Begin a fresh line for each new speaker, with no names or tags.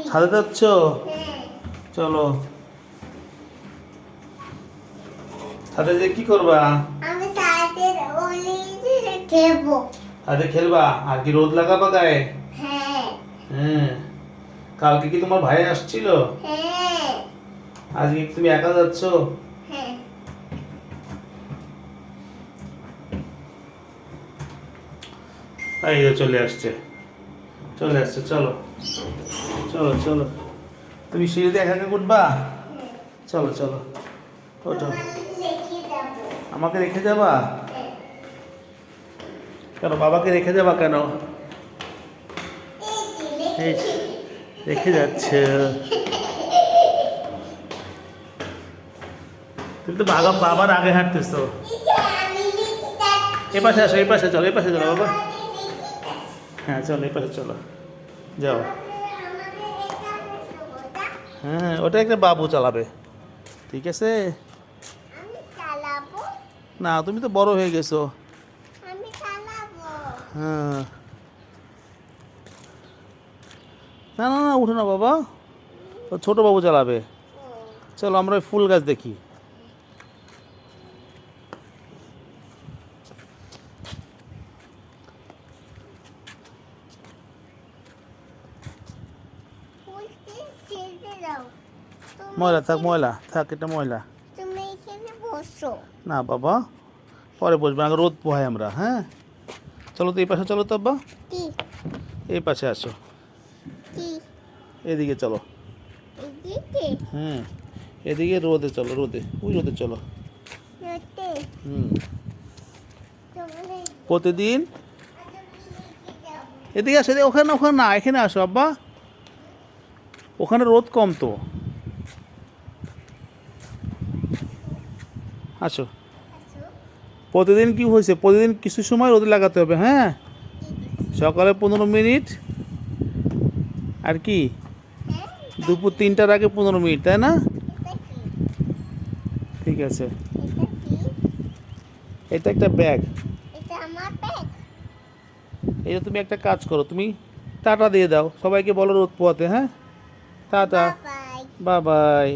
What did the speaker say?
ছাদে যাচ্ছ? চলো। ছাদে যে কি করবা?
আমি সাথে ওলি খেলবো।
ছাদে খেলবা আর কি রোদ লাগাবা গায়ে?
হ্যাঁ।
হ্যাঁ। কালকে কি তোমার ভাই আসছিল?
হ্যাঁ।
আজকে তুমি একা যাচ্ছ?
হ্যাঁ।
এই যে চলে আসছে, চলে আসছে। চলো চলো চলো। তুমি সিঁড়িতে একা একা উঠবা? চলো চলো ওঠো। আমাকে রেখে যাবা? কেন বাবাকে রেখে যাবা কেন? এই রেখে যাচ্ছে। তুমি তো বাবার আগে হাঁটতেছো। এ পাশে আসো, এই পাশে চলো, এই পাশে চলো বাবা। হ্যাঁ চলো, এই পাশে চলো, যাও। হ্যাঁ ওটা একটা বাবু চালাবে, ঠিক আছে?
আমি চালাবো।
না তুমি তো বড় হয়ে গেছো।
আমি চালাবো।
হ্যাঁ। না না না উঠো না বাবা, ও ছোট বাবু চালাবে। চলো আমরা ওই ফুল গাছ দেখি। ময়লা থাক, ময়লা থাক, এটা ময়লা।
তুমি এখানে বসো।
না বাবা, পরে বসবো, আগে রোদ পোহাই আমরা। হ্যাঁ চলো তো এই পাশে চলো তো আব্বা,
কি
এই পাশে আসো,
কি
এদিকে চলো।
এদিকে
হ্যাঁ এদিকে রোদে চলো, রোদে, ওই রোদে চলো।
নতে
হুম।
তুমি
প্রতিদিন এদিকে আসো, ওখানে ওখানে না, এখানে আসো আব্বা, ওখানে রোদ কম তো। আসো। প্রতিদিন কি হয়েছে, প্রতিদিন কিছু সময় রোদে লাগাতে হবে। হ্যাঁ সকালে 15 মিনিট, আর কি দুপুর 3টার আগে 15 মিনিট, তাই না? ঠিক আছে। এটা একটা ব্যাগ।
এটা আমার ব্যাগ।
এটা তুমি একটা কাজ করো, তুমি টাটা দিয়ে দাও, সবাইকে বলো রোদ পোয়াতে। হ্যাঁ টাটা,
বাই।
Bye bye.